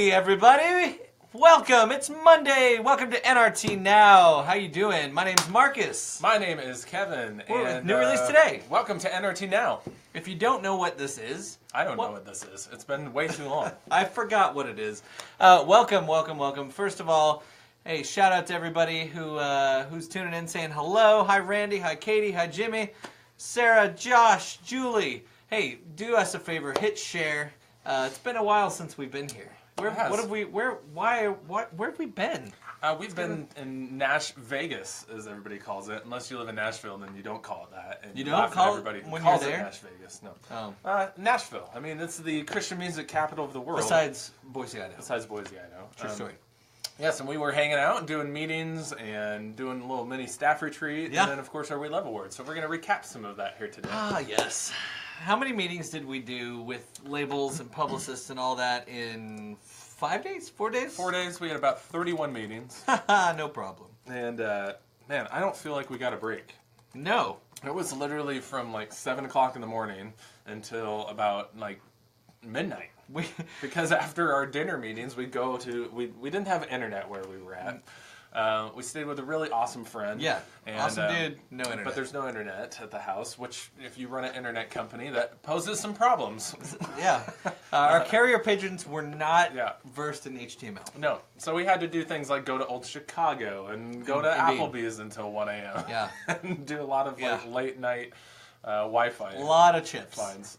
Everybody, welcome. It's Monday. Welcome to NRT Now. How you doing? My name's Marcus. My name is Kevin. We're with New Release Today. Welcome to NRT Now. If you don't know what this is, I don't know what this is. It's been way too long. I forgot what it is. Welcome. First of all, hey, shout out to everybody who's tuning in, saying hello. Hi, Randy. Hi, Katie. Hi, Jimmy. Sarah, Josh, Julie. Hey, do us a favor. Hit share. It's been a while since we've been here. Where have we been? We've been in Nash Vegas, as everybody calls it. Unless you live in Nashville, then you don't call it that. And you don't call everybody it when calls you're it there? Nash Vegas. No. Oh. Nashville. I mean, it's the Christian music capital of the world. Besides Boise, Idaho. True story. Yes, and we were hanging out and doing meetings and doing a little mini staff retreat. Yeah. And then, of course, our We Love Awards. So we're going to recap some of that here today. Ah, yes. How many meetings did we do with labels and publicists and all that in 5 days? 4 days? 4 days. We had about 31 meetings. No problem. And, man, I don't feel like we got a break. No. It was literally from like 7 o'clock in the morning until about like midnight. Because after our dinner meetings, we'd go to, we didn't have internet where we were at. We stayed with a really awesome friend. Yeah, and, awesome dude, no internet. But there's no internet at the house, which if you run an internet company, that poses some problems. Yeah. Our carrier pigeons were not versed in HTML. No. So we had to do things like go to Old Chicago and go to Applebee's until 1 a.m. Yeah. And do a lot of like late night Wi-Fi. A lot of chips. Lines.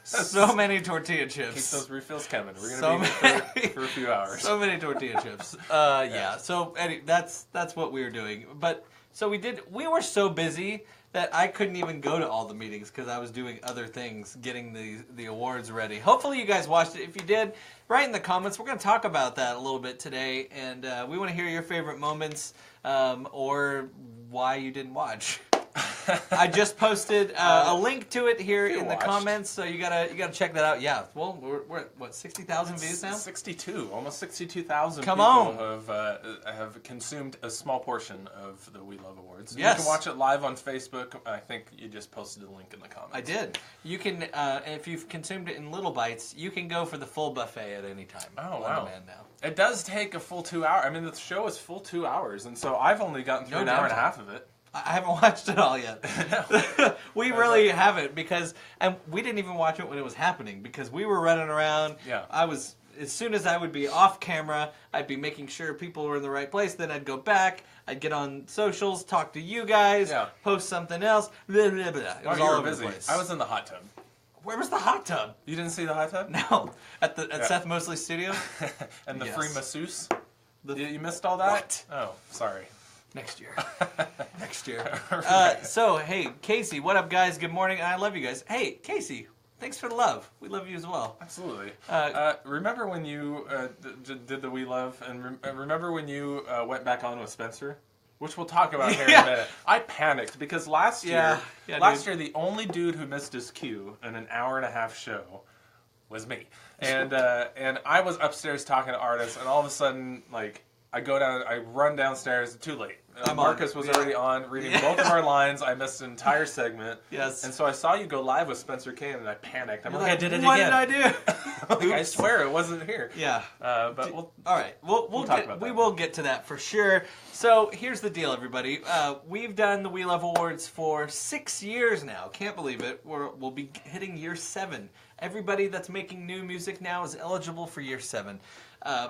So many tortilla chips. Keep those refills coming. We're going to be here for a few hours. So many tortilla chips. Yeah. So anyway, that's what we were doing. But so we were so busy that I couldn't even go to all the meetings because I was doing other things, getting the awards ready. Hopefully you guys watched it. If you did, write in the comments. We're going to talk about that a little bit today, and we want to hear your favorite moments or why you didn't watch. I just posted a link to it here in the comments, so you gotta check that out. Yeah, well, we're at, what, 60,000 views now? 62, almost 62,000 Come people on. have consumed a small portion of the We Love Awards. Yes. You can watch it live on Facebook. I think you just posted a link in the comments. I did. You can, if you've consumed it in little bites, you can go for the full buffet at any time. Oh, wow. On demand now. It does take a full 2 hours. I mean, the show is full 2 hours, and so I've only gotten through an hour and a half of it. I haven't watched it all yet. We really haven't, and we didn't even watch it when it was happening because we were running around. Yeah. As soon as I would be off camera, I'd be making sure people were in the right place. Then I'd go back, I'd get on socials, talk to you guys, post something else. Blah, blah, blah. It was all over the place. I was in the hot tub. Where was the hot tub? You didn't see the hot tub? No. At Seth Mosley's studio? And the free masseuse? You missed all that? What? Oh, sorry. Next year. Next year. So, hey, Casey, what up, guys? Good morning, and I love you guys. Hey, Casey, thanks for the love. We love you as well. Absolutely. Remember when you did the We Love, and remember when you went back on with Spencer? Which we'll talk about here in a minute. I panicked because last year, the only dude who missed his cue in an hour-and-a-half show was me. And I was upstairs talking to artists, and all of a sudden, like, I run downstairs, too late. Marcus was already on, reading both of our lines. I missed an entire segment. Yes. And so I saw you go live with Spencer Kane, and I panicked. I'm like, I did it what again. What did I do? I swear it wasn't here. Yeah. But all right. We'll talk about that. We will get to that for sure. So here's the deal, everybody. We've done the We Love Awards for 6 years now. Can't believe it. We'll be hitting year 7. Everybody that's making new music now is eligible for year 7.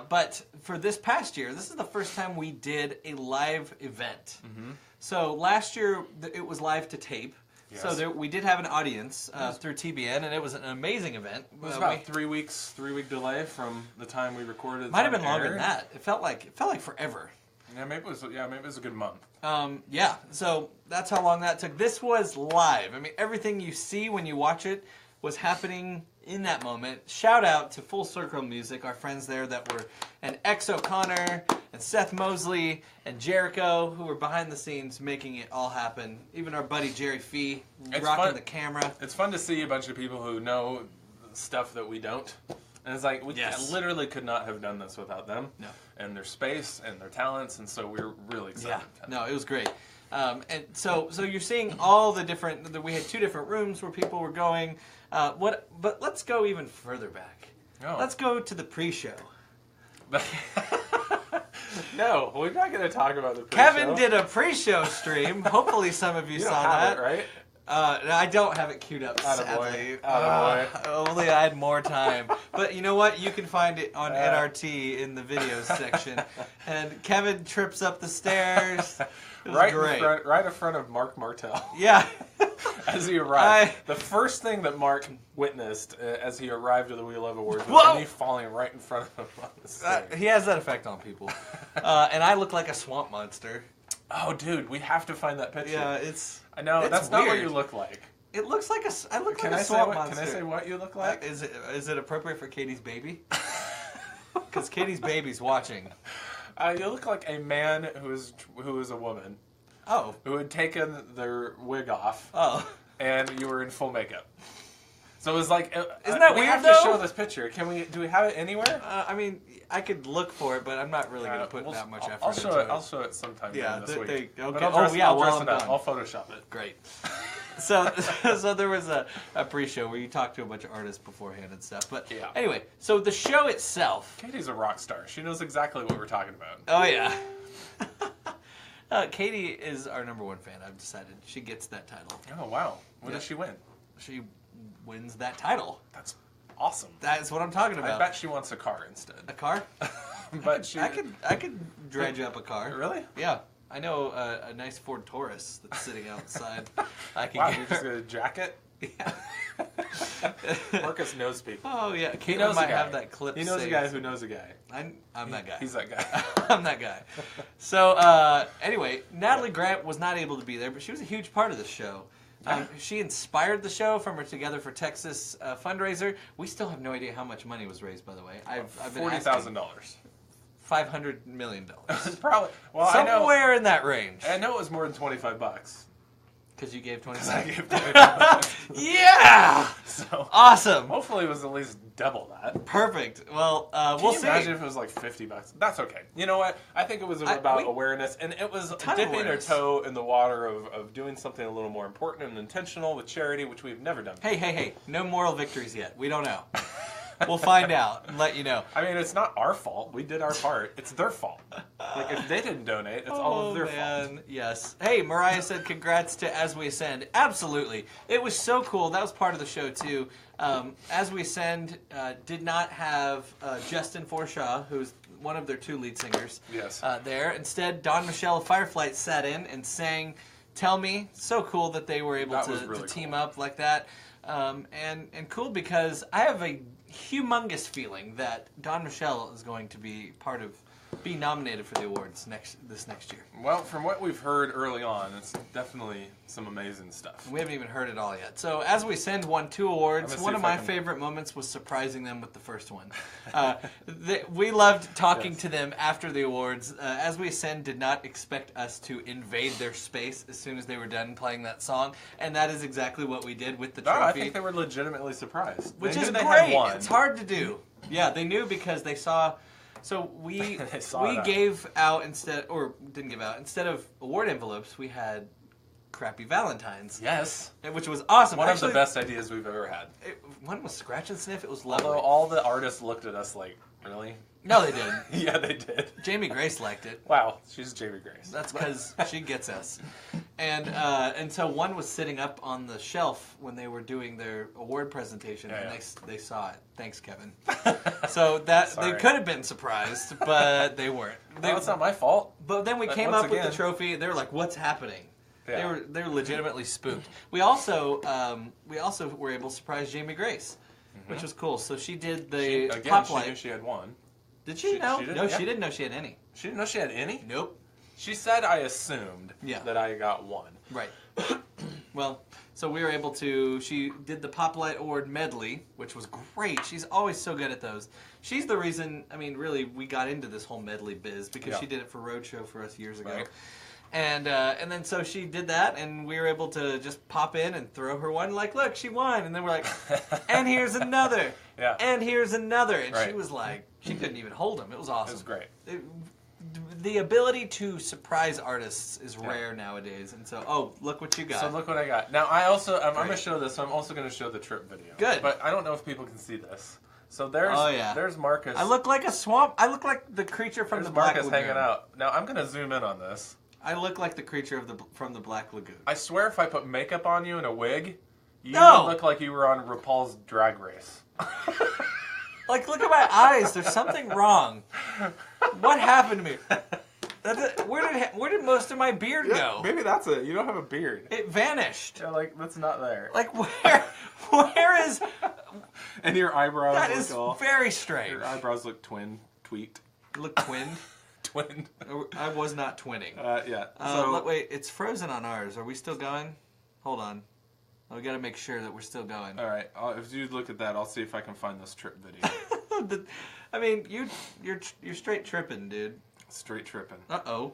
But for this past year, this is the first time we did a live event. Mm-hmm. So last year, it was live to tape. Yes. So we did have an audience through TBN, and it was an amazing event. It was about 3 weeks, 3-week delay from the time we recorded. Might have been longer than that. It felt like forever. Yeah, maybe it was a good month. Yeah, so that's how long that took. This was live. I mean, everything you see when you watch it was happening in that moment. Shout out to Full Circle Music, our friends there that were, and X O'Connor, and Seth Mosley, and Jericho, who were behind the scenes making it all happen. Even our buddy Jerry Fee, rocking the camera. It's fun to see a bunch of people who know stuff that we don't. And it's like, we literally could not have done this without them. No. And their space and their talents, and so we're really excited. Yeah, no, it was great. And so you're seeing all the different, we had 2 different rooms where people were going. But let's go even further back. Oh. Let's go to the pre-show. No, we're not going to talk about the pre-show. Kevin did a pre-show stream. Hopefully some of you saw that. It, right? I don't have it queued up, sadly. Only I had more time. But you know what? You can find it on NRT in the videos section. And Kevin trips up the stairs. It was great. Right in front of Mark Martel. Yeah. As he arrived. The first thing that Mark witnessed as he arrived at the We Love Awards was me falling right in front of him on the stage. He has that effect on people. And I look like a swamp monster. Oh, dude, we have to find that picture. Yeah, I know, that's weird. not what you look like. It looks like I look like a swamp monster. Can I say what you look like? Is it appropriate for Katie's baby? Because Katie's baby's watching. You look like a man who is a woman. Oh. Who had taken their wig off. Oh. And you were in full makeup. So it was like, isn't that weird? We have to show this picture. Do we have it anywhere? I mean, I could look for it, but I'm not really going to put that much effort into it. I'll show it sometime this week. Okay. I'll Photoshop it. Great. So there was a pre-show where you talked to a bunch of artists beforehand and stuff. But anyway, so the show itself. Katie's a rock star. She knows exactly what we're talking about. Oh yeah. Katie is our #1 fan. I've decided she gets that title. Oh wow! What does she win? She wins that title. That's awesome. That's what I'm talking about. I bet she wants a car instead. A car? But I could dredge up a car. Really? Yeah. I know a nice Ford Taurus that's sitting outside. You're just gonna jack it? Yeah. Marcus knows people. Oh yeah, he knows might have that clip. He knows a guy who knows a guy. I'm that guy. He's that guy. I'm that guy. So anyway, Natalie Grant was not able to be there, but she was a huge part of the show. She inspired the show from her Together for Texas fundraiser. We still have no idea how much money was raised, by the way. I've been $40,000. $500 million. Probably. Well, somewhere in that range. I know it was more than $25. Because you gave 25. I gave 25. Yeah. So awesome. Hopefully, it was at least double that. Perfect. Well, we'll see. Imagine if it was like $50. That's okay. You know what? I think it was about awareness, and it was dipping our toe in the water of doing something a little more important and intentional with charity, which we've never done. Hey! No moral victories yet. We don't know. We'll find out and let you know. I mean, it's not our fault. We did our part. It's their fault. Like, if they didn't donate, it's all of their fault. Yes. Hey, Mariah said congrats to As We Ascend. Absolutely. It was so cool. That was part of the show, too. As We Ascend did not have Justin Forshaw, who's one of their 2 lead singers, there. Instead, Don Michelle of Fireflight sat in and sang Tell Me. So cool that they were able to team up like that. And cool because I have a humongous feeling that Don Michelle is going to be be nominated for the awards this next year. Well, from what we've heard early on, it's definitely some amazing stuff. We haven't even heard it all yet. So As We Ascend won 2 awards. One of my favorite moments was surprising them with the first one. We loved talking to them after the awards. As We Ascend did not expect us to invade their space as soon as they were done playing that song, and that is exactly what we did with the trophy. No, I think they were legitimately surprised. Which is great. It's hard to do. Yeah, they knew because they saw... So we gave out instead of award envelopes, we had crappy Valentines. Yes. Which was awesome. One of the best ideas we've ever had. One was Scratch and Sniff. It was lovely. Although all the artists looked at us like, really? No, they didn't. Yeah, they did. Jamie Grace liked it. Wow, she's Jamie Grace. That's because she gets us. And so one was sitting up on the shelf when they were doing their award presentation, and they saw it. Thanks, Kevin. So they could have been surprised, but they weren't. It's not my fault. But then we came up with the trophy. They were like, "What's happening?" Yeah. They were legitimately spooked. We also were able to surprise Jamie Grace, which was cool. So she did the top light. She knew she had one. Did she? No, she didn't, no, she didn't know she had any. She didn't know she had any? Nope. She said I assumed that I got one. Right. Well, so we were able to, she did the Pop Light Award medley, which was great. She's always so good at those. She's the reason, I mean, really, we got into this whole medley biz because she did it for Roadshow for us years ago. Right. And then so she did that, and we were able to just pop in and throw her one, like, look, she won. And then we're like, and here's another. Yeah. And here's another. And she was like, she couldn't even hold them. It was awesome. It was great. The ability to surprise artists is rare nowadays, and so look what you got. So look what I got. Now I also I'm going to show this. So I'm also going to show the trip video. Good, but I don't know if people can see this. So there's there's Marcus. I look like a swamp. I look like the creature from the Black Lagoon. Marcus hanging out. Now I'm going to zoom in on this. I look like the creature from the Black Lagoon. I swear, if I put makeup on you and a wig, you would look like you were on RuPaul's Drag Race. Like, look at my eyes. There's something wrong. What happened to me? Where did most of my beard go? Maybe that's it. You don't have a beard. It vanished. Yeah, like that's not there. Like where is? And your eyebrows. That is very strange. Your eyebrows look tweaked. Look twinned. Twinned. I was not twinning. Yeah. So wait, it's frozen on ours. Are we still going? Hold on. We got to make sure that we're still going. All right. If you look at that, I'll see if I can find this trip video. I mean, you're straight tripping, dude. Straight tripping. Uh-oh.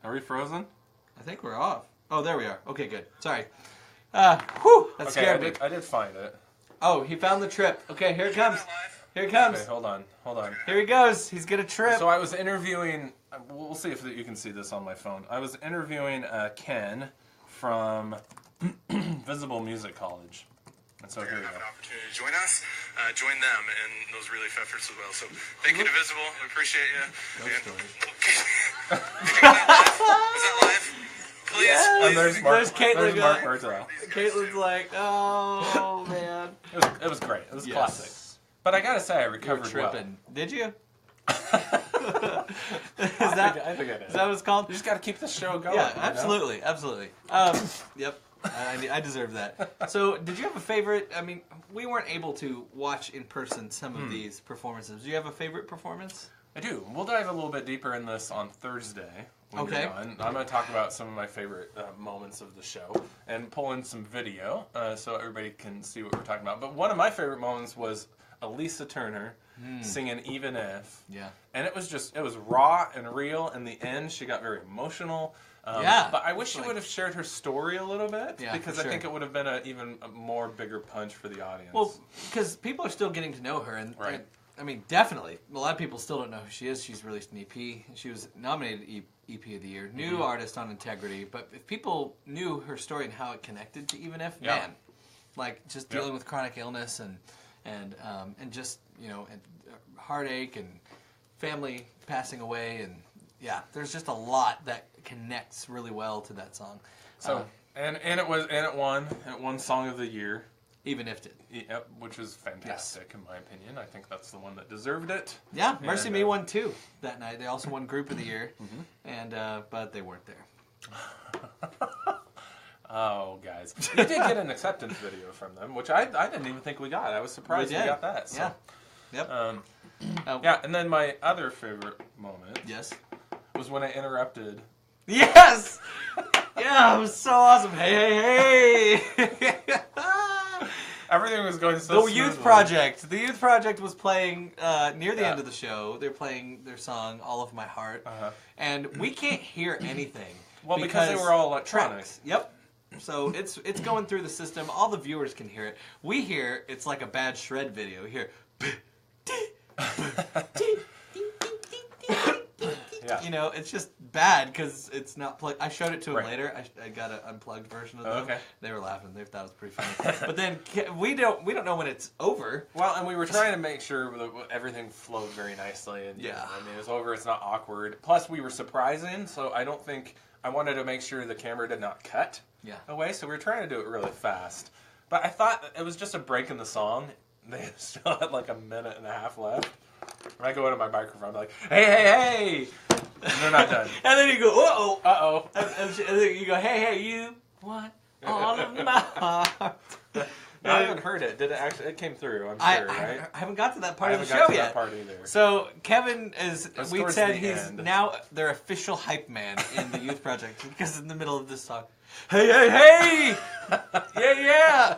Are we frozen? I think we're off. Oh, there we are. Okay, good. Sorry. Whew, that scared me. I did find it. Oh, he found the trip. Okay, here it comes. Here it comes. Okay, hold on. Here he goes. He's gonna trip. So I was interviewing, we'll see if you can see this on my phone. I was interviewing Ken from Visible Music College. And so here we go. An opportunity to join us, join them in those relief efforts as well. So thank you to Visible. We appreciate you. Is that live? Please. Yes. And there's Caitlin. Mark Bartel. Caitlin's like, oh man. It was great. It was classic. But I gotta say, I recovered well. Did you? I think I did. Is that what it's called? You just gotta keep the show going. Yeah, absolutely, absolutely. Yep. I deserve that. So, did you have a favorite? I mean, we weren't able to watch in person some of these performances. Do you have a favorite performance? I do. We'll dive a little bit deeper in this on Thursday. Okay. I'm going to talk about some of my favorite moments of the show and pull in some video so everybody can see what we're talking about. But one of my favorite moments was Elisa Turner singing Even If. Yeah. And it was raw and real. In the end, she got very emotional. But I wish she would have shared her story a little bit because I think it would have been an even more bigger punch for the audience. Well, because people are still getting to know her. And I mean, definitely. A lot of people still don't know who she is. She's released an EP. She was nominated EP of the Year. New artist on Integrity. But if people knew her story and how it connected to Even If, man, like just dealing with chronic illness and just, and heartache and family passing away and there's just a lot that connects really well to that song. So and it won Song of the Year. Even If did. Yep, which was fantastic in my opinion. I think that's the one that deserved it. Yeah, Mercy Me won too that night. They also won Group of the Year, and but they weren't there. Oh, guys. You did get an acceptance video from them, which I didn't even think we got. I was surprised we got that. So. Yeah. Yep. And then my other favorite moment was when I interrupted. Yes! Yeah, it was so awesome. Hey. Everything was going so smoothly. The Youth Project was playing near the end of the show. They're playing their song, All of My Heart. And we can't hear anything. Well, because they were all electronic. Tracks. Yep. So it's going through the system. All the viewers can hear it. We hear it's like a bad shred video. We hear it's just bad because it's not plugged. I showed it to them later. I got an unplugged version of them. Okay. They were laughing. They thought it was pretty funny. But then we don't know when it's over. Well, and we were trying to make sure that everything flowed very nicely. And I mean, it's over. It's not awkward. Plus, we were surprising, so I wanted to make sure the camera did not cut away. So we were trying to do it really fast. But I thought it was just a break in the song. They still had like a minute and a half left. When I go into my microphone, I'm like, hey! And they're not done. And then you go, uh-oh. Uh-oh. And then you go, hey, you want all of my heart. No, I haven't heard it. Did it actually? It came through. I'm sure, right? I haven't got to that part of the I haven't show got to yet. that part either. So Kevin is. We towards said the he's end. now their official hype man in the youth project because in the middle of this song, hey hey hey, yeah.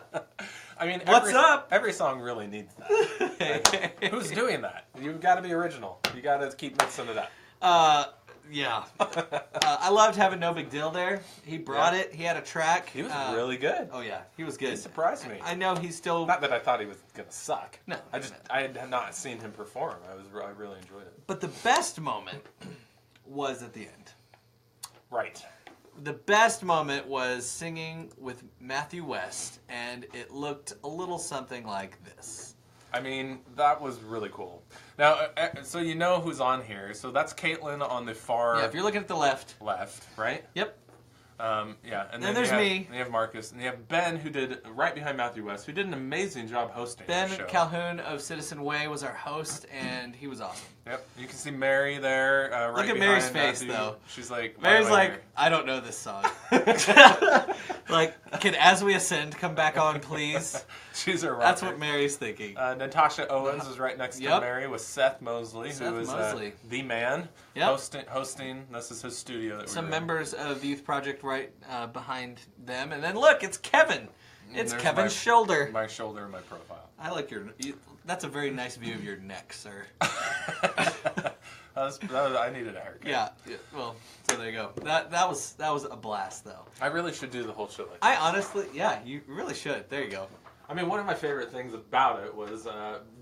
I mean, What's up? Every song really needs that. Who's doing that? You've got to be original. You got to keep mixing it up. Yeah. I loved having No Big Deal there. He brought it. He had a track. He was really good. Oh yeah, he was good. He surprised me. I know he's still. Not that I thought he was gonna suck. No, I had not seen him perform. I really enjoyed it. But the best moment was at the end. Right. The best moment was singing with Matthew West, and it looked a little something like this. I mean, that was really cool. Now, so you know who's on here. So that's Caitlin on the far Yeah, if you're looking at the left. left, right? Yep. Yeah, and then then there's me. And you have Marcus, and you have Ben, who did right behind Matthew West, who did an amazing job hosting Ben the show. Calhoun of Citizen Way was our host, and he was awesome. Yep, you can see Mary there. Right Look at behind Mary's face, Matthew. though. She's like, why Mary's am I like, here? I don't know this song. Like, can As We Ascend come back on, please? She's a rocker. That's what Mary's thinking. Natasha Owens is right next to Yep. Mary with Seth Mosley, Seth who is Mosley. the man Yep. hosting. This is his studio. That Some we were in. members of the Youth Project right behind them. And then look, it's Kevin. It's There's Kevin's shoulder. My shoulder and my profile. I like that's a very nice view of your neck, sir. I needed a haircut. Yeah. Well, so there you go. That was a blast, though. I really should do the whole show like I honestly, yeah, you really should. There you go. I mean, one of my favorite things about it was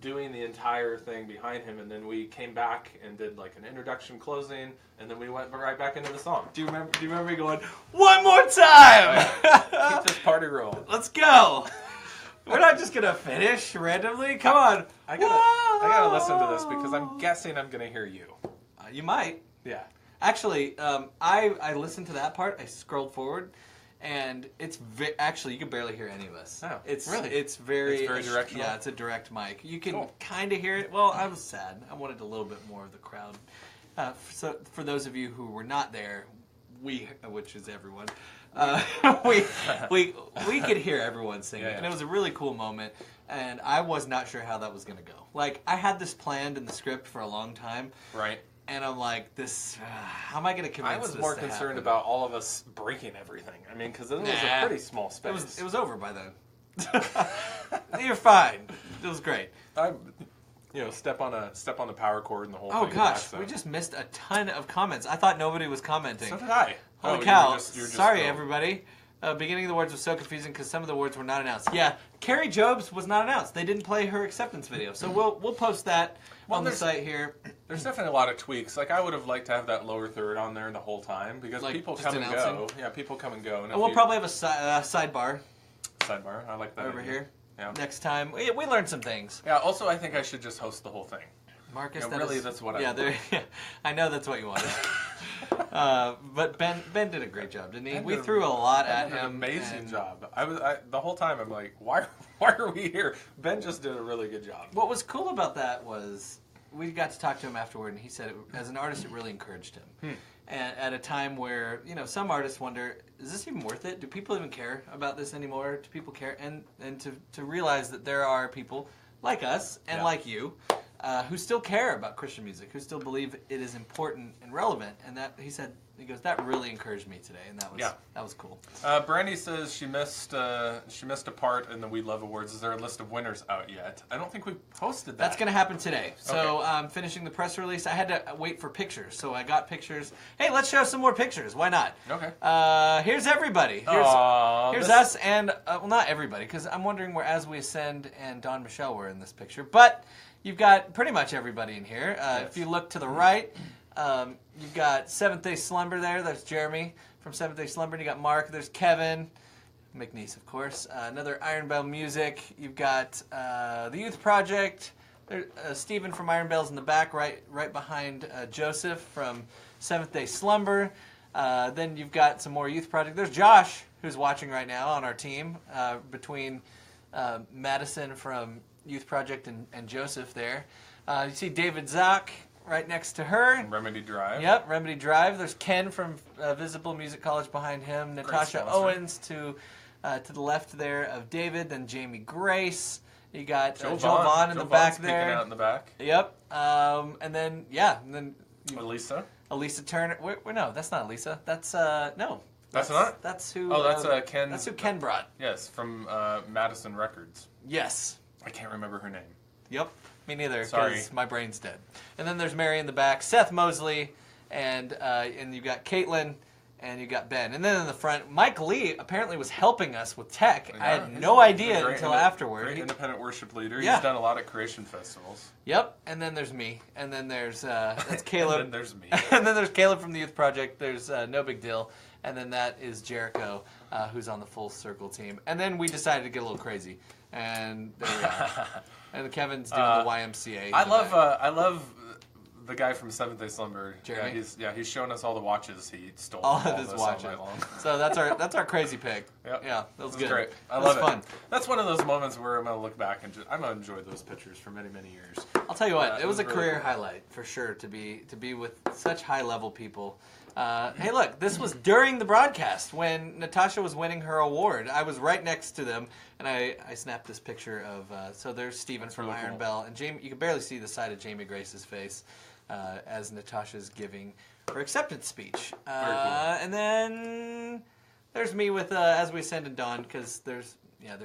doing the entire thing behind him, and then we came back and did like an introduction, closing, and then we went right back into the song. Do you remember me going one more time? Keep this party rolling. Let's go. We're not just gonna finish randomly. Come on. I gotta listen to this because I'm guessing I'm gonna hear you. You might. Yeah. Actually, I listened to that part. I scrolled forward, and it's actually you can barely hear any of us. Oh, it's really? It's very directional? Yeah, it's a direct mic. You can Cool. kind of hear it. Well, I was sad. I wanted a little bit more of the crowd. So for those of you who were not there, which is everyone, we could hear everyone singing, Yeah. and it was a really cool moment. And I was not sure how that was going to go. Like I had this planned in the script for a long time. Right. And I'm like, how am I going to convince I was this more to concerned happen? about all of us breaking everything. I mean, because it was a pretty small space. It was over by then. You're fine. It was great. Step on the power cord and the whole Oh thing. gosh, we just missed a ton of comments. I thought nobody was commenting. So did I. Holy you cow! were just Sorry, thrilled. everybody. Beginning of the words was so confusing because some of the words were not announced. Yeah, Carrie Jobs was not announced. They didn't play her acceptance video, so we'll post that on the site here. There's definitely a lot of tweaks. Like I would have liked to have that lower third on there the whole time because Like, people just come and go. announcing? Yeah, people come and go. And we'll probably have a sidebar sidebar. I like that over idea. here Yeah. next time. We learned some things. Yeah. Also, I think I should just host the whole thing. Marcus, Yeah, really, that's what I yeah, want. yeah, I know that's what you wanted. But Ben did a great job, didn't he? Ben We did threw a lot Ben at did him. an amazing and job. I the whole time I'm like, why are we here? Ben just did a really good job. What was cool about that was we got to talk to him afterward, and he said, as an artist, it really encouraged him. And at a time where some artists wonder, is this even worth it? Do people even care about this anymore? Do people care? And to realize that there are people like us and like you. Who still care about Christian music, who still believe it is important and relevant, and that he goes, that really encouraged me today, and that was cool. Brandy says she missed a part in the We Love Awards. Is there a list of winners out yet? I don't think we posted that. That's going to happen today. So finishing the press release, I had to wait for pictures, so I got pictures. Hey, let's show some more pictures. Why not? Okay. Here's everybody. Here's us, and well, not everybody, because I'm wondering where As We Ascend and Don Michelle were in this picture, but. You've got pretty much everybody in here. If you look to the right, you've got Seventh Day Slumber there. There's Jeremy from Seventh Day Slumber. And you got Mark. There's Kevin. McNeese, of course. Another Iron Bell Music. You've got the Youth Project. There's Stephen from Iron Bells in the back, right behind Joseph from Seventh Day Slumber. Then you've got some more Youth Project. There's Josh, who's watching right now on our team, between Madison from Youth Project and Joseph there. You see David Zock right next to her. Remedy Drive. Yep, Remedy Drive. There's Ken from Visible Music College behind him. Natasha sponsor. Owens to to the left there of David, then Jamie Grace. You got Joe Vaughn in the back there. Peeking out in the back. Yep. And then Elisa Turner. No, that's not Elisa. That's no. That's not? That's who. Oh, that's Ken. That's who Ken brought. Yes, from Madison Records. Yes. I can't remember her name. Yep. Me neither. Sorry. Because my brain's dead. And then there's Mary in the back, Seth Mosley, and you got Caitlin. And you got Ben. And then in the front, Mike Lee apparently was helping us with tech. Yeah, I had no idea until afterward. Great independent worship leader. Yeah. He's done a lot of creation festivals. Yep. And then there's me. And then there's that's Caleb. And then there's me. And then there's Caleb from the Youth Project. There's No Big Deal. And then that is Jericho, who's on the Full Circle team. And then we decided to get a little crazy. And there we are. And Kevin's doing the YMCA. I love the guy from Seventh Day Slumber. Jeremy? He's showing us all the watches he stole. All from of his us watches. all night long. So that's our crazy pick. Yep. Yeah, that was good. Great. I That love was it. fun. That's one of those moments where I'm gonna look back and I'm gonna enjoy those pictures for many, many years. I'll tell you what, it was a really career cool. highlight for sure to be with such high level people. Hey, look, this was during the broadcast when Natasha was winning her award. I was right next to them, and I snapped this picture of. So there's Steven from really Iron cool. Bell, and Jamie. You can barely see the side of Jamie Grace's face as Natasha's giving her acceptance speech. cool. And then there's me with As We Ascend and Dawn, because there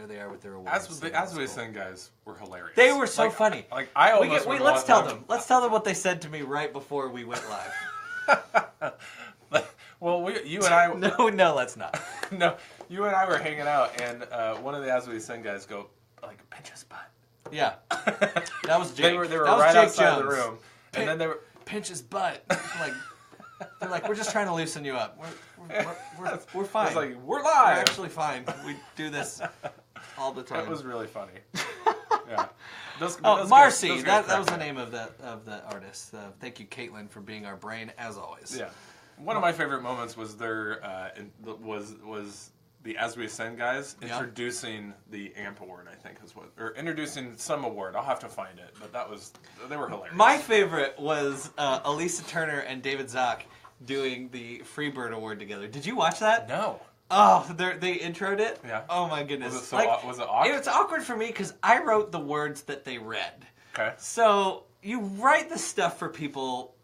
they are with their awards. As we sing, guys, were hilarious. They were so funny. Like I almost let's tell them. Let's tell them what they said to me right before we went live. Well, you and I. No, let's not. No, you and I were hanging out, and one of the As We Sing guys go like, "Pinch his butt." Yeah, that was Jake. They were that was right Jake outside Jones. the room, and then they were. Pinch his butt. They're like, we're just trying to loosen you up. We're fine. It's like we're We're live. actually fine. We do this all the time. That was really funny. Yeah. Marcy. That was the name of that artist. Thank you, Caitlin, for being our brain as always. Yeah. One of my favorite moments was was the As We Ascend guys introducing the AMP award. I think or introducing some award. I'll have to find it, but they were hilarious. My favorite was Elisa Turner and David Zock doing the Freebird Award together. Did you watch that? No. Oh, they introed it? Yeah. Oh my goodness. Was it awkward? It was awkward for me because I wrote the words that they read. Okay. So you write the stuff for people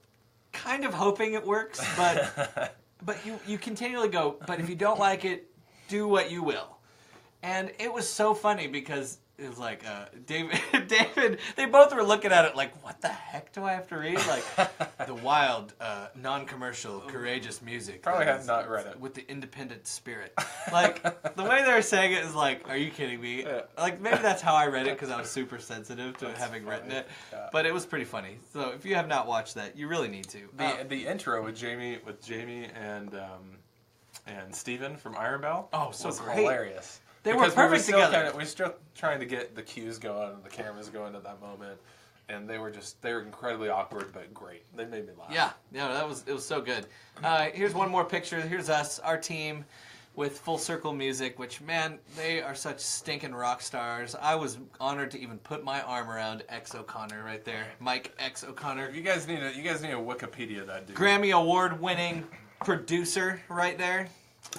kind of hoping it works, but you continually go, but if you don't like it, do what you will. And it was so funny because it was like David, they both were looking at it like, what the heck do I have to read? Like the wild, non-commercial, courageous music. Probably have not read it. With the independent spirit. Like, the way they were saying it is like, are you kidding me? Yeah. Like, maybe that's how I read it because I was super sensitive to having written it. Yeah. But it was pretty funny. So if you have not watched that, you really need to. The intro with Jamie and Steven from Iron Bell was great. hilarious. They were perfect together. We were still trying to get the cues going and the cameras going at that moment, and they were incredibly awkward but great. They made me laugh. Yeah, it was so good. Here's one more picture. Here's us, our team, with Full Circle Music, which, man, they are such stinking rock stars. I was honored to even put my arm around X O'Connor right there, Mike X O'Connor. You guys need a Wikipedia that dude. Grammy Award-winning producer right there.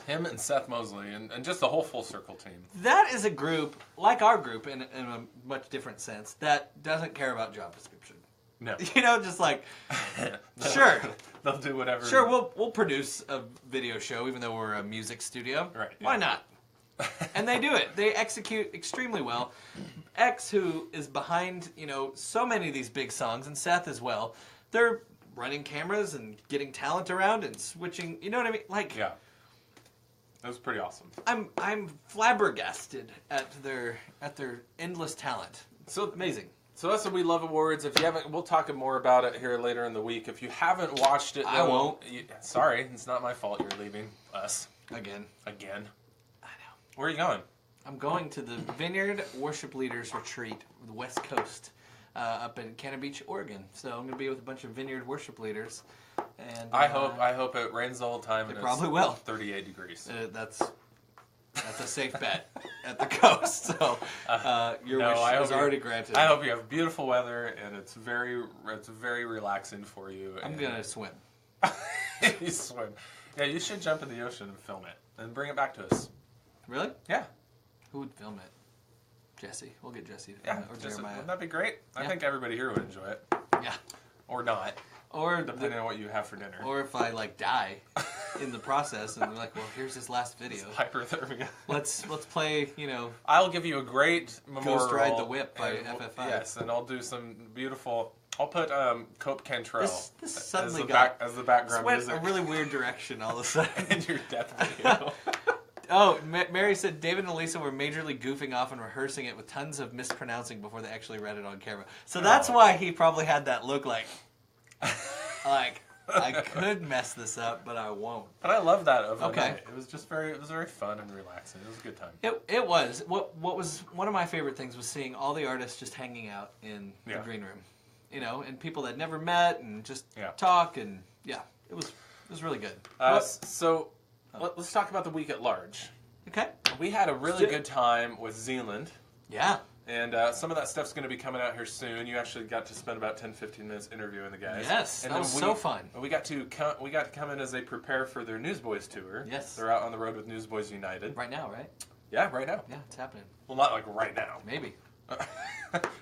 Him and Seth Mosley and just the whole Full Circle team. That is a group, like our group in a much different sense, that doesn't care about job description. No. You know, just like, sure. They'll do whatever. Sure, we'll produce a video show even though we're a music studio. Right. Why not? And they do it. They execute extremely well. X, who is behind, so many of these big songs, and Seth as well, they're running cameras and getting talent around and switching, you know what I mean? Like, yeah. That was pretty awesome. I'm flabbergasted at their endless talent. So amazing. So that's the We Love Awards. If you haven't, we'll talk more about it here later in the week. If you haven't watched it, I won't. Sorry, it's not my fault. You're leaving us Again. I know. Where are you going? I'm going to the Vineyard Worship Leaders Retreat, the West Coast, up in Cannon Beach, Oregon. So I'm going to be with a bunch of Vineyard Worship Leaders. And I hope it rains the whole time. It and probably it's will. 38 degrees. That's a safe bet at the coast. So your wish is already granted. I hope you have beautiful weather and it's very relaxing for you. I'm gonna swim. You swim. Yeah, you should jump in the ocean and film it and bring it back to us. Really? Yeah. Who would film it? Jesse. We'll get Jesse to Yeah. film it. Or Jeremiah. Wouldn't that be great? I think everybody here would enjoy it. Yeah. Or not. Or depending on what you have for dinner. Or if I like die in the process, and they're like, "Well, here's this last video. Hyperthermia. Let's play. I'll give you a great memorial. Ghost Ride the Whip by FF5. Yes, and I'll do some beautiful. I'll put Cope Cantrell this suddenly as the background went music. a really weird direction all of a sudden. in your death video. Oh, Mary said David and Elisa were majorly goofing off and rehearsing it with tons of mispronouncing before they actually read it on camera. So that's why he probably had that look like I could mess this up, but I won't. But I love that of Okay. night. It was just very fun and relaxing. It was a good time. It was. What was one of my favorite things was seeing all the artists just hanging out in the green room. And people that never met and just talk and it was really good. Let's talk about the week at large. Okay. We had a really good time with Zealand. Yeah. And some of that stuff's going to be coming out here soon. You actually got to spend about 10-15 minutes interviewing the guys. Yes, and that was so fun. We got to come in as they prepare for their Newsboys tour. Yes. They're out on the road with Newsboys United. Right now, right? Yeah, right now. Yeah, it's happening. Well, not like right now. Maybe.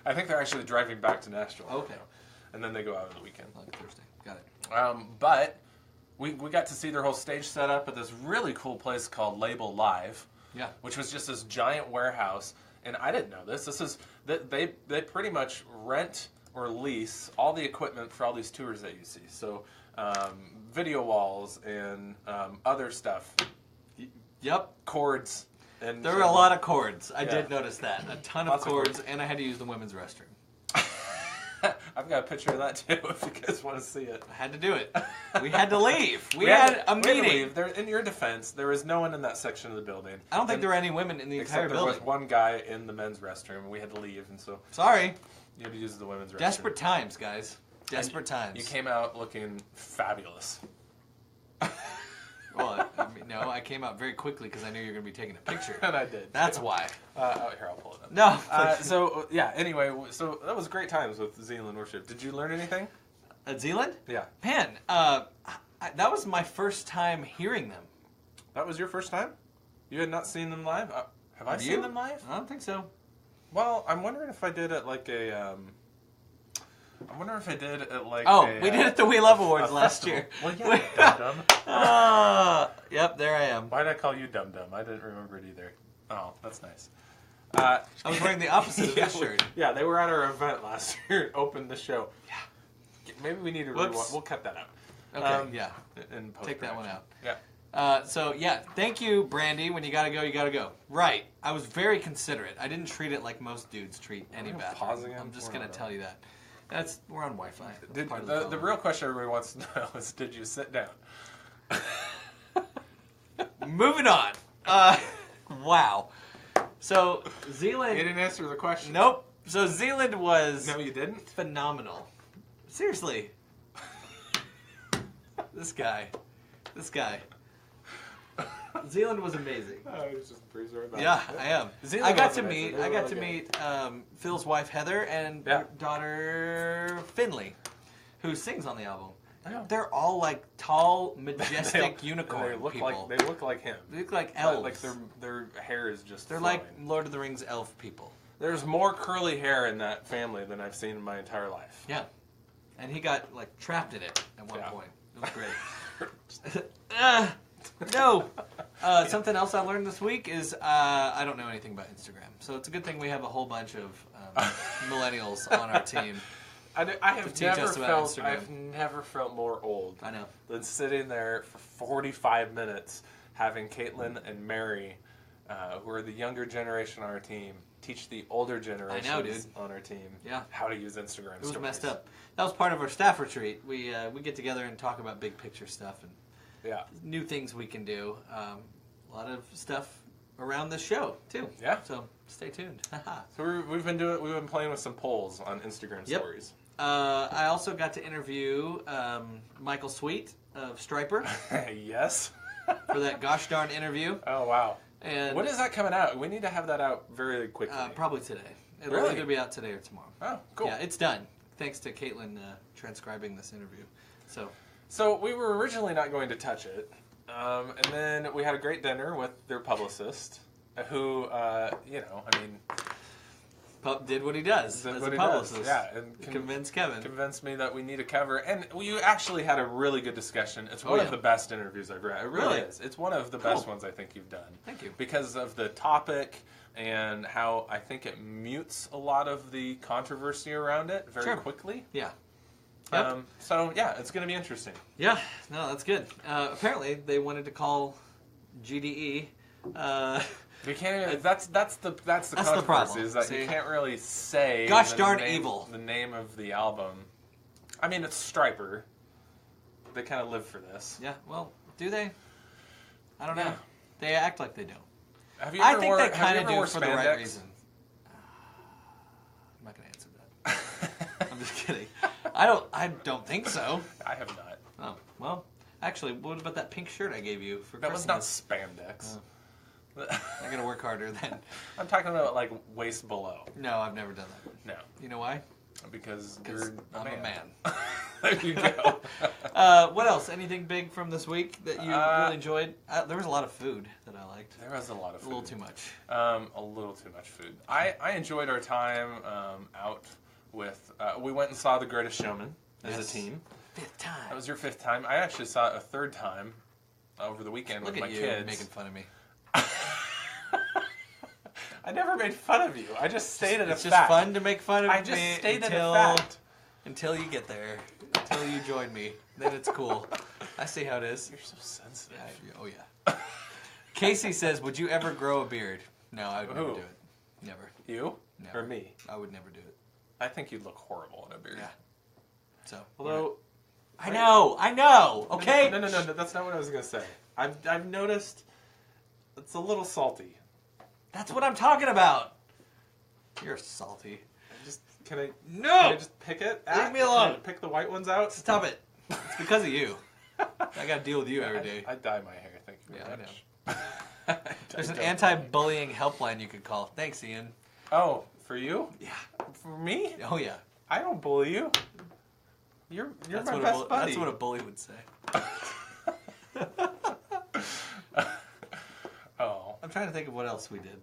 I think they're actually driving back to Nashville. Okay. And then they go out on the weekend. Like Thursday. Got it. But we got to see their whole stage setup at this really cool place called Label Live. Yeah. Which was just this giant warehouse. And I didn't know this. This is they pretty much rent or lease all the equipment for all these tours that you see. So video walls and other stuff. Yep. Cords. And there were a lot of cords. I did notice that. A ton of cords, and I had to use the women's restroom. I've got a picture of that too if you guys want to see it. I had to do it. We had to leave. We had a meeting. In your defense, there was no one in that section of the building. I don't think there were any women in the entire building. There was one guy in the men's restroom, and we had to leave, and so... Sorry. You had to use the women's restroom. Desperate times, guys. Desperate times. You came out looking fabulous. Well, no, I came out very quickly because I knew you were going to be taking a picture. And I did. That's why. Here, I'll pull it up. No. Anyway, so that was great times with Zealand Worship. Did you learn anything? At Zealand? Yeah. Man, that was my first time hearing them. That was your first time? You had not seen them live? Have I seen them live? I don't think so. Well, I'm wondering if I did it like a... I wonder if I did it like we did it at the We Love Awards last year. Well, yeah, dum-dum. Yep, there I am. Why did I call you dum-dum? I didn't remember it either. Oh, that's nice. I was wearing the opposite of this shirt. Yeah, they were at our event last year, opened the show. Yeah. Maybe we need to rewind. We'll cut that out. Okay, yeah. And take that one out. Yeah. Thank you, Brandy. When you gotta go, you gotta go. Right. I was very considerate. I didn't treat it like most dudes treat any bathroom. I'm just gonna tell you that. We're on Wi-Fi. The real question everybody wants to know is, did you sit down? Moving on. Wow. So Zealand. You didn't answer the question. Nope. So Zealand was. No, you didn't. Phenomenal. Seriously. This guy. Zealand was amazing. I was just pretty sorry about that. I am. I got to meet Phil's wife Heather and their daughter Finley, who sings on the album. They're all like tall, majestic unicorn people. They look like him. They look like elves. Like their hair is just. They're like Lord of the Rings elf people. There's more curly hair in that family than I've seen in my entire life. Yeah, and he got like trapped in it at one point. It was great. No. Something else I learned this week is I don't know anything about Instagram. So it's a good thing we have a whole bunch of millennials on our team. I've never felt more old than sitting there for 45 minutes having Caitlin and Mary, who are the younger generation on our team, teach the older generations on our team how to use Instagram stories. It was messed up. That was part of our staff retreat. We get together and talk about big picture stuff and new things we can do. A lot of stuff around this show too. Yeah. So stay tuned. So we've been playing with some polls on Instagram stories. I also got to interview Michael Sweet of Striper. Yes. For that gosh darn interview. Oh wow. And when is that coming out? We need to have that out very quickly. Probably today. It'll either be out today or tomorrow. Oh, cool. Yeah, it's done. Thanks to Caitlin transcribing this interview. So we were originally not going to touch it, and then we had a great dinner with their publicist. who, I mean... Did what he does as a publicist. Yeah, and convinced Kevin. Convinced me that we need a cover. And you actually had a really good discussion. It's one of the best interviews I've read. It really is. It's one of the best ones I think you've done. Thank you. Because of the topic and how I think it mutes a lot of the controversy around it very quickly. Yeah. Yep. So, yeah, it's going to be interesting. Yeah. No, that's good. Apparently, they wanted to call GDE... You can't even, that's the controversy, is that you can't really say gosh darn evil the name of the album. I mean, it's Stryper. They kind of live for this. Yeah, well, do they? I don't know. They act like they don't. I think they kind of do it for the right reason. I'm not going to answer that. I'm just kidding. I don't think so. I have not. Oh, well, actually, what about that pink shirt I gave you for That Christmas? was not spandex. Oh. I gotta work harder then. I'm talking about like waist below. No, I've never done that. No. You know why? Because I'm a man. There you go. What else? Anything big from this week that you really enjoyed? There was a lot of food that I liked. There was a lot of food. A little too much. A little too much food. I enjoyed our time out with... we went and saw The Greatest Showman as a team. 5th time. That was your 5th time. I actually saw it a 3rd time over the weekend with my kids. Look at you making fun of me. I never made fun of you. I just stated a fact. It's just fun to make fun of me. I just stated a fact. Until you get there. Until you join me. Then it's cool. I see how it is. You're so sensitive. Oh, yeah. Casey says, would you ever grow a beard? No, I would never do it. Never. You? Never. Or me? I would never do it. I think you'd look horrible in a beard. Yeah. So. Although... I know, okay? No, that's not what I was going to say. I've noticed it's a little salty. That's what I'm talking about. You're salty. Can I No! just pick it? Leave me alone. Can I pick the white ones out? Stop it. It's because of you. I got to deal with you every day. I dye my hair, thank you very much. There's an anti-bullying helpline you could call. Thanks, Ian. Oh, for you? Yeah. For me? Oh, yeah. I don't bully you. You're my best buddy. That's what a bully would say. Oh. I'm trying to think of what else we did.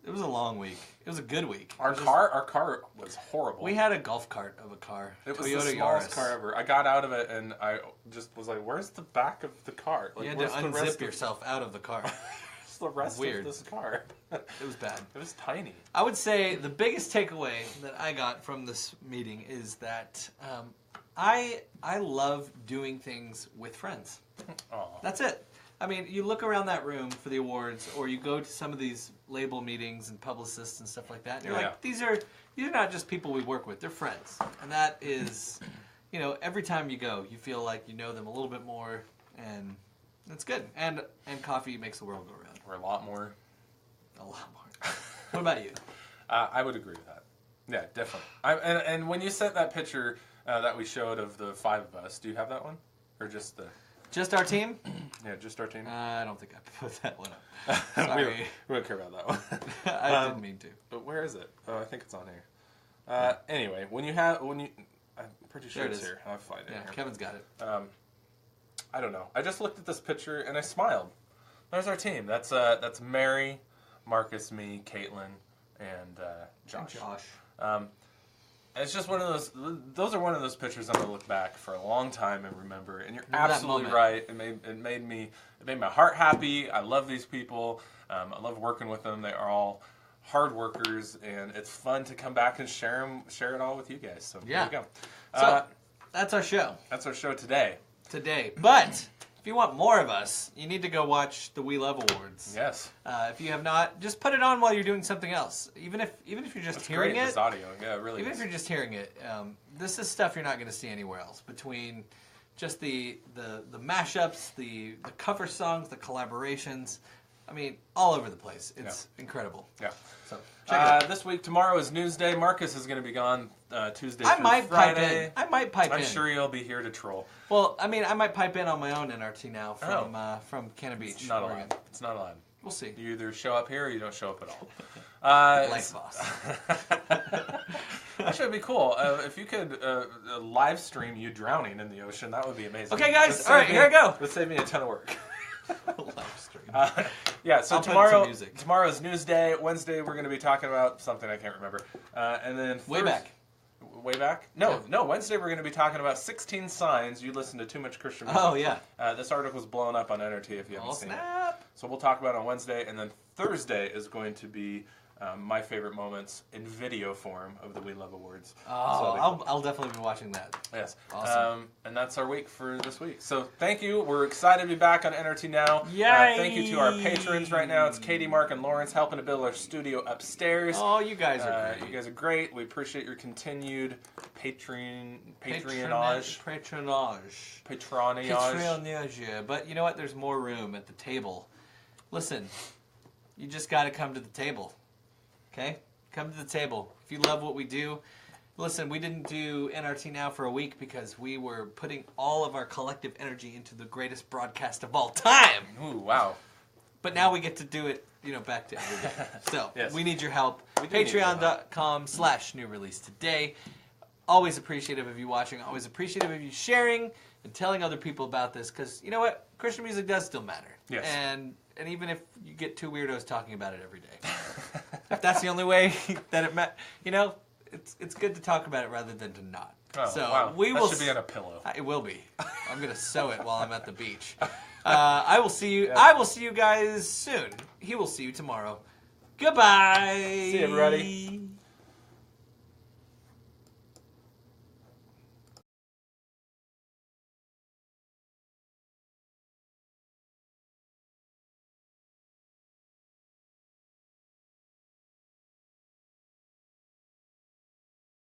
It was a long week. It was a good week. Our car was horrible. We had a golf cart of a car. It was Toyota the smallest Yaris. car ever. I got out of it and I just was like, "Where's the back of the car? Like, you had to unzip yourself out of the car. Where's the rest of this car?" It was bad. It was tiny. I would say the biggest takeaway that I got from this meeting is that I love doing things with friends. Aww. That's it. I mean, you look around that room for the awards, or you go to some of these label meetings and publicists and stuff like that, and you're like, these are not just people we work with, they're friends. And that is, every time you go, you feel like you know them a little bit more, and it's good. And coffee makes the world go round. Or a lot more. A lot more. What about you? I would agree with that. Yeah, definitely. And when you sent that picture that we showed of the 5 of us, do you have that one? Or just the... Just our team? Yeah, just our team. I don't think I put that one up. Sorry. we don't care about that one. I didn't mean to. But where is it? Oh, I think it's on here. Anyway, I'm pretty sure it's here. I'll find it here. Kevin's got it. I don't know. I just looked at this picture and I smiled. There's our team. That's Mary, Marcus, me, Caitlin, and Josh. It's just one of those are one of those pictures I'm going to look back for a long time and remember. And you're absolutely right. It made my heart happy. I love these people. I love working with them. They are all hard workers, and it's fun to come back and share it all with you guys. So there you go. So that's our show. That's our show today. But if you want more of us, you need to go watch the We Love Awards. Yes. If you have not, just put it on while you're doing something else. Even if you're just hearing it. This audio, yeah, it really. Even if you're just hearing it, this is stuff you're not going to see anywhere else. Between just the mashups, the cover songs, the collaborations. I mean, all over the place. It's incredible. Yeah. So check it out. This week, tomorrow is Newsday. Marcus is going to be gone Tuesday through Friday. I might pipe in. I'm sure you'll be here to troll. Well, I mean, I might pipe in on my own NRT now from Cannon Beach. It's not allowed. It's not allowed. We'll see. You either show up here or you don't show up at all. Life boss. Actually, it'd be cool if you could live stream you drowning in the ocean. That would be amazing. Okay, guys. All right, here I go. Would save me a ton of work. Live stream. Yeah, so I'll put in some music. tomorrow's news day. Wednesday, we're going to be talking about something I can't remember. And then Way back. Way back? No, Wednesday we're going to be talking about 16 signs you listen to too much Christian music. Oh, yeah. This article's blown up on NRT if you haven't seen it. Snap. So we'll talk about it on Wednesday, and then Thursday is going to be my favorite moments in video form of the We Love Awards. Oh, I'll definitely be watching that. Yes. Awesome. And that's our week for this week. So thank you. We're excited to be back on NRT now. Yay! Thank you to our patrons right now. It's Katie, Mark, and Lawrence helping to build our studio upstairs. Oh, you guys are great. You guys are great. We appreciate your continued patronage. Patronage. But you know what? There's more room at the table. Listen, you just got to come to the table. Okay? Come to the table. If you love what we do, listen, we didn't do NRT Now for a week because we were putting all of our collective energy into the greatest broadcast of all time. Ooh, wow. But now we get to do it, back to every day. So, yes. We need your help. Patreon.com/NewReleaseToday. Always appreciative of you watching. Always appreciative of you sharing and telling other people about this because, you know what? Christian music does still matter. Yes. And even if you get two weirdos talking about it every day. If that's the only way that it it's good to talk about it rather than to not. Oh, so wow. That should be on a pillow. It will be. I'm gonna sew it while I'm at the beach. I will see you. I will see you guys soon. He will see you tomorrow. Goodbye. See you, everybody.